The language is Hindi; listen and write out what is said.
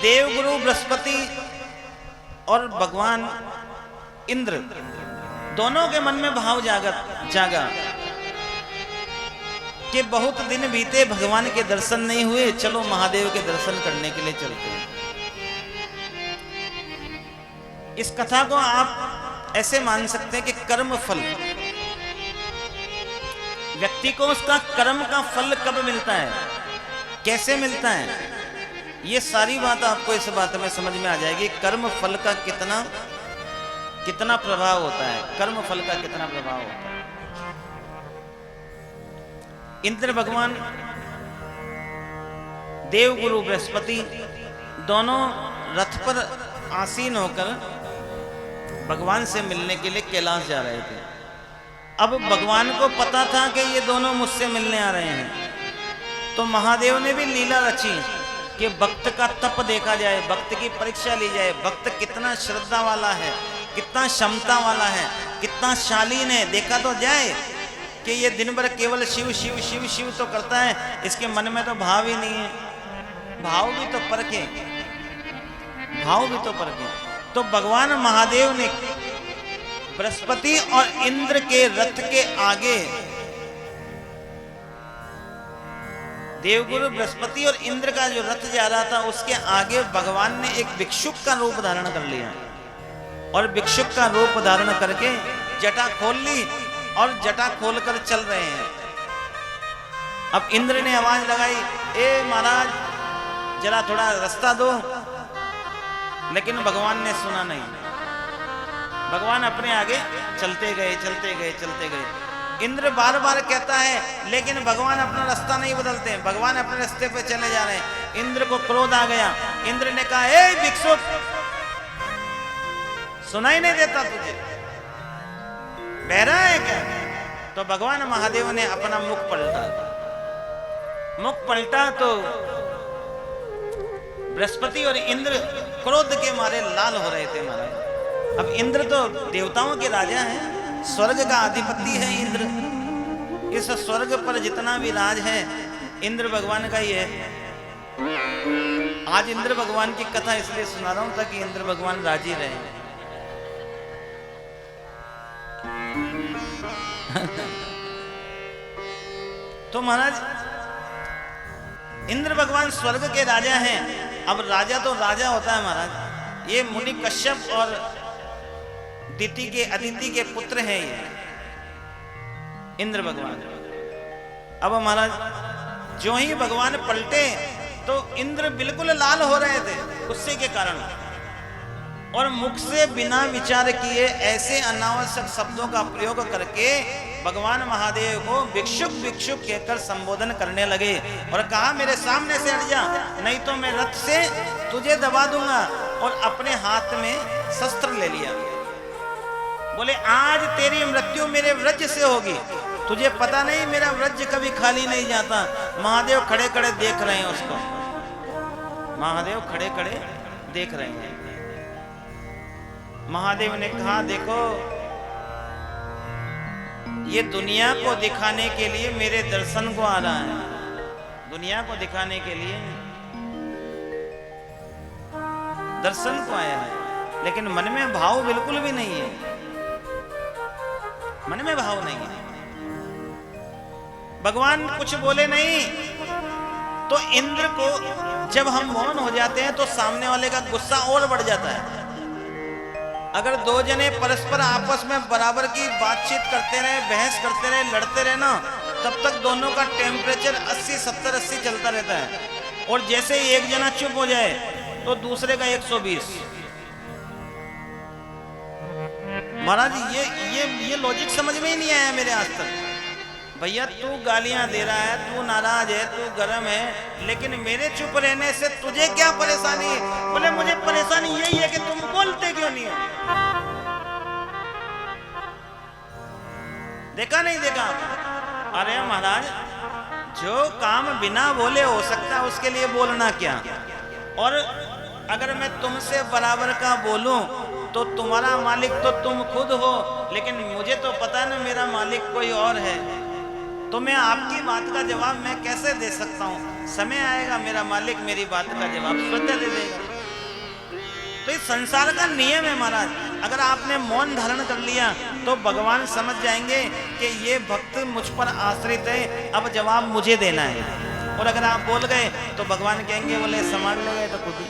देवगुरु बृहस्पति और भगवान इंद्र दोनों के मन में भाव जागा कि बहुत दिन बीते, भगवान के दर्शन नहीं हुए, चलो महादेव के दर्शन करने के लिए चलते हैं। इस कथा को आप ऐसे मान सकते हैं कि कर्म फल, व्यक्ति को उसका कर्म का फल कब मिलता है, कैसे मिलता है, ये सारी बात आपको इस बात में समझ में आ जाएगी। कर्म फल का कितना प्रभाव होता है, कर्म फल का कितना प्रभाव होता है। इंद्र भगवान, देवगुरु बृहस्पति दोनों रथ पर आसीन होकर भगवान से मिलने के लिए कैलाश जा रहे थे। अब भगवान को पता था कि ये दोनों मुझसे मिलने आ रहे हैं, तो महादेव ने भी लीला रची कि भक्त का तप देखा जाए, भक्त की परीक्षा ली जाए, भक्त कितना श्रद्धा वाला है, कितना क्षमता वाला है, कितना शालीन है, देखा तो जाए कि ये दिन भर केवल शिव शिव शिव शिव तो करता है, इसके मन में तो भाव ही नहीं है। भाव भी तो परखे, भाव भी तो परखे। तो भगवान महादेव ने बृहस्पति और इंद्र के रथ के आगे, देवगुरु बृहस्पति और इंद्र का जो रथ जा रहा था उसके आगे भगवान ने एक भिक्षुक का रूप धारण कर लिया और भिक्षुक का रूप धारण करके जटा खोल ली और जटा खोलकर चल रहे हैं। अब इंद्र ने आवाज लगाई, ए महाराज जरा थोड़ा रास्ता दो, लेकिन भगवान ने सुना नहीं। भगवान अपने आगे चलते गए चलते गए चलते गए। इंद्र बार बार कहता है, लेकिन भगवान अपना रास्ता नहीं बदलते, भगवान अपने रास्ते पे चले जा रहे हैं। इंद्र को क्रोध आ गया। इंद्र ने कहा, ए भिक्षुक, सुनाई नहीं देता तुझे, बहरा है क्या? तो भगवान महादेव ने अपना मुख पलटा तो बृहस्पति और इंद्र क्रोध के मारे लाल हो रहे थे महाराज। अब इंद्र तो देवताओं के राजा हैं, स्वर्ग का अधिपति है इंद्र। इस स्वर्ग पर जितना भी राज है इंद्र भगवान का ही है। आज इंद्र भगवान की कथा इसलिए सुना रहा हूं ताकि इंद्र भगवान राजी रहे। तो महाराज इंद्र भगवान स्वर्ग के राजा हैं। अब राजा तो राजा होता है महाराज। ये मुनि कश्यप और अदिति के पुत्र हैं ये इंद्र भगवान। अब महाराज जो ही भगवान पलटे तो इंद्र बिल्कुल लाल हो रहे थे गुस्से के कारण, और मुख से बिना विचार किए ऐसे अनावश्यक शब्दों का प्रयोग करके भगवान महादेव को भिक्षुक भिक्षुक कहकर संबोधन करने लगे और कहा, मेरे सामने से हट जा, नहीं तो मैं रथ से तुझे दबा दूंगा। और अपने हाथ में शस्त्र ले लिया। बोले, आज तेरी मृत्यु मेरे व्रज से होगी। तुझे पता नहीं मेरा व्रज कभी खाली नहीं जाता। महादेव खड़े खड़े देख रहे हैं उसको, महादेव खड़े खड़े देख रहे हैं। महादेव ने कहा, देखो ये दुनिया को दिखाने के लिए मेरे दर्शन को आ रहा है, दुनिया को दिखाने के लिए दर्शन को आया है, लेकिन मन में भाव बिल्कुल भी नहीं है, मन में भाव नहीं है। भगवान कुछ बोले नहीं। तो इंद्र को जब हम मौन हो जाते हैं तो सामने वाले का गुस्सा और बढ़ जाता है। अगर दो जने परस्पर आपस में बराबर की बातचीत करते रहे, बहस करते रहे, लड़ते रहे ना, तब तक दोनों का टेम्परेचर 80, 70, 80 चलता रहता है। और जैसे ही एक जना चुप हो जाए तो दूसरे का 120। महाराज ये लॉजिक समझ में ही नहीं आया मेरे आज तक। भैया तू गालियां दे रहा है, तू नाराज है, तू गर्म है, लेकिन मेरे चुप रहने से तुझे क्या परेशानी है? बोले, मुझे परेशानी यही है कि तुम बोलते क्यों नहीं हो। देखा नहीं देखा? अरे महाराज, जो काम बिना बोले हो सकता है उसके लिए बोलना क्या। और अगर मैं तुमसे बराबर का बोलूं तो तुम्हारा मालिक तो तुम खुद हो, लेकिन मुझे तो पता है ना मेरा मालिक कोई और है। तो मैं आपकी बात का जवाब मैं कैसे दे सकता हूं? समय आएगा मेरा मालिक मेरी बात का जवाब स्वतः दे देगा। संसार का नियम है महाराज। अगर आपने मौन धारण कर लिया तो भगवान समझ जाएंगे कि ये भक्त मुझ पर आश्रित है, अब जवाब मुझे देना है। और अगर आप बोल गए तो भगवान कहेंगे बोले संभाल ले गए तो खुद ही।